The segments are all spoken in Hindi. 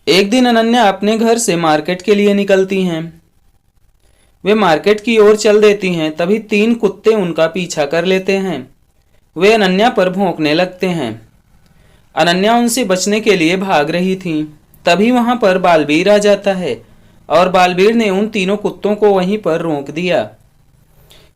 एक दिन अनन्या अपने घर से मार्केट के लिए निकलती हैं। वे मार्केट की ओर चल देती हैं, तभी तीन कुत्ते उनका पीछा कर लेते हैं। वे अनन्या पर भौंकने लगते हैं। अनन्या उनसे बचने के लिए भाग रही थी, तभी वहां पर बालवीर आ जाता है और बालवीर ने उन तीनों कुत्तों को वहीं पर रोक दिया।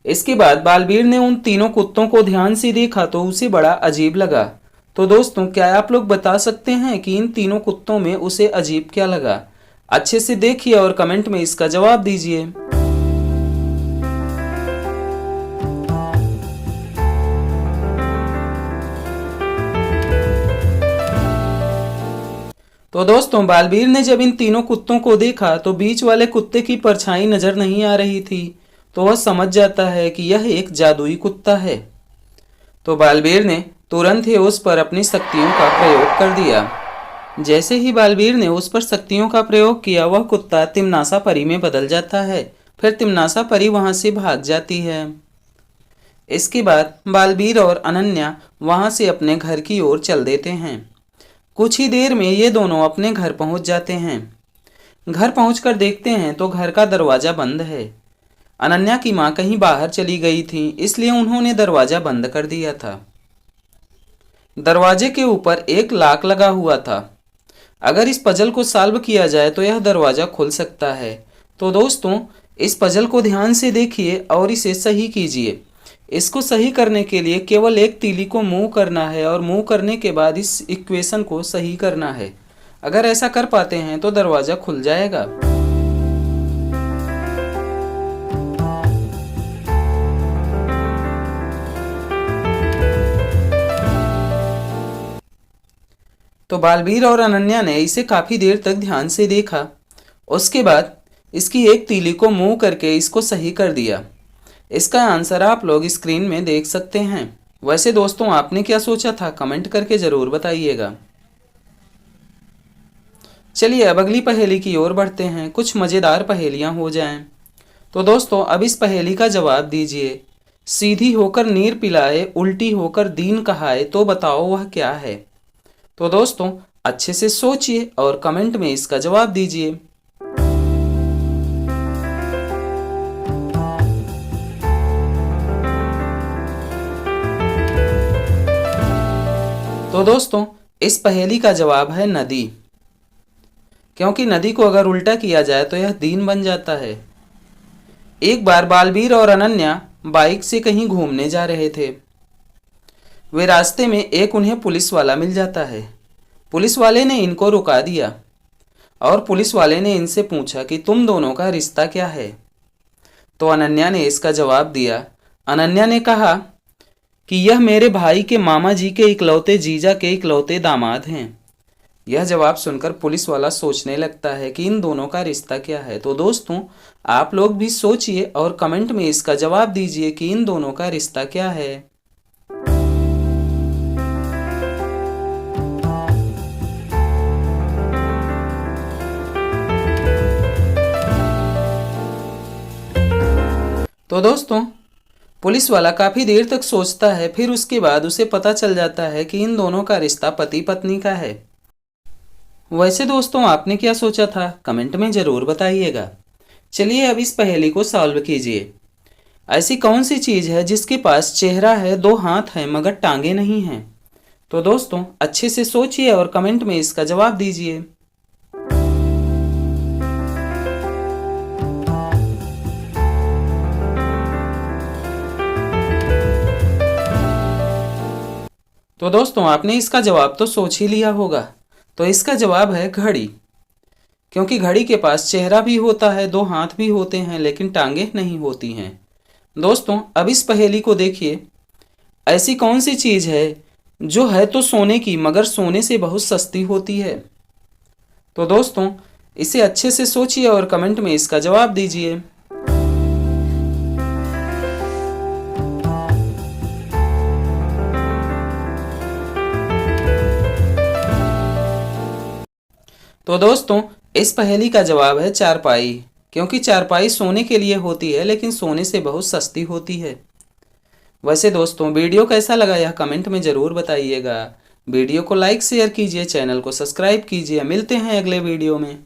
इसके बाद बालवीर ने उन तीनों कुत्तों को ध्यान से देखा तो उसे बड़ा अजीब लगा। तो दोस्तों, क्या आप लोग बता सकते हैं कि इन तीनों कुत्तों में उसे अजीब क्या लगा? अच्छे से देखिए और कमेंट में इसका जवाब दीजिए। तो दोस्तों, बालवीर ने जब इन तीनों कुत्तों को देखा तो बीच वाले कुत्ते की परछाई नजर नहीं आ रही थी, तो वह समझ जाता है कि यह एक जादुई कुत्ता है। तो बालवीर ने तुरंत ही उस पर अपनी शक्तियों का प्रयोग कर दिया। जैसे ही बालवीर ने उस पर शक्तियों का प्रयोग किया, वह कुत्ता तिमनासा परी में बदल जाता है। फिर तिमनासा परी वहां से भाग जाती है। इसके बाद बालवीर और अनन्या वहां से अपने घर की ओर चल देते हैं। कुछ ही देर में ये दोनों अपने घर पहुंच जाते हैं। घर पहुंचकर देखते हैं तो घर का दरवाजा बंद है। अनन्या की माँ कहीं बाहर चली गई थी, इसलिए उन्होंने दरवाजा बंद कर दिया था। दरवाजे के ऊपर एक लॉक लगा हुआ था। अगर इस पजल को सॉल्व किया जाए तो यह दरवाजा खुल सकता है। तो दोस्तों, इस पजल को ध्यान से देखिए और इसे सही कीजिए। इसको सही करने के लिए केवल एक तीली को मूव करना है और मूव करने के बाद इस इक्वेशन को सही करना है। अगर ऐसा कर पाते हैं तो दरवाजा खुल जाएगा। तो बालवीर और अनन्या ने इसे काफी देर तक ध्यान से देखा। उसके बाद इसकी एक तीली को मूव करके इसको सही कर दिया। इसका आंसर आप लोग स्क्रीन में देख सकते हैं। वैसे दोस्तों, आपने क्या सोचा था? कमेंट करके जरूर बताइएगा। चलिए अब अगली पहेली की ओर बढ़ते हैं। कुछ मजेदार पहेलियां हो जाएं। तो दोस्तों, अब इस पहेली का जवाब दीजिए। सीधी होकर नीर पिलाए, उल्टी होकर दीन कहाए, तो बताओ वह क्या है? तो दोस्तों, अच्छे से सोचिए और कमेंट में इसका जवाब दीजिए। तो दोस्तों, इस पहेली का जवाब है नदी, क्योंकि नदी को अगर उल्टा किया जाए तो यह दीन बन जाता है। एक बार बालवीर और अनन्या बाइक से कहीं घूमने जा रहे थे। वे रास्ते में एक उन्हें पुलिस वाला मिल जाता है। पुलिस वाले ने इनको रुका दिया और पुलिस वाले ने इनसे पूछा कि तुम दोनों का रिश्ता क्या है? तो अनन्या ने इसका जवाब दिया। अनन्या ने कहा कि यह मेरे भाई के मामा जी के इकलौते जीजा के इकलौते दामाद हैं। यह जवाब सुनकर पुलिस वाला सोचने लगता है कि इन दोनों का रिश्ता क्या है। तो दोस्तों, आप लोग भी सोचिए और कमेंट में इसका जवाब दीजिए कि इन दोनों का रिश्ता क्या है। तो दोस्तों, पुलिस वाला काफी देर तक सोचता है, फिर उसके बाद उसे पता चल जाता है कि इन दोनों का रिश्ता पति पत्नी का है। वैसे दोस्तों, आपने क्या सोचा था? कमेंट में जरूर बताइएगा। चलिए अब इस पहेली को सॉल्व कीजिए। ऐसी कौन सी चीज है जिसके पास चेहरा है, दो हाथ है, मगर टांगे नहीं हैं? तो दोस्तों, अच्छे से सोचिए और कमेंट में इसका जवाब दीजिए। तो दोस्तों, आपने इसका जवाब तो सोच ही लिया होगा। तो इसका जवाब है घड़ी, क्योंकि घड़ी के पास चेहरा भी होता है, दो हाथ भी होते हैं, लेकिन टांगे नहीं होती हैं। दोस्तों, अब इस पहेली को देखिए। ऐसी कौन सी चीज है जो है तो सोने की, मगर सोने से बहुत सस्ती होती है? तो दोस्तों, इसे अच्छे से सोचिए और कमेंट में इसका जवाब दीजिए। तो दोस्तों, इस पहेली का जवाब है चारपाई, क्योंकि चारपाई सोने के लिए होती है, लेकिन सोने से बहुत सस्ती होती है। वैसे दोस्तों, वीडियो कैसा लगा यह कमेंट में ज़रूर बताइएगा। वीडियो को लाइक शेयर कीजिए, चैनल को सब्सक्राइब कीजिए। मिलते हैं अगले वीडियो में।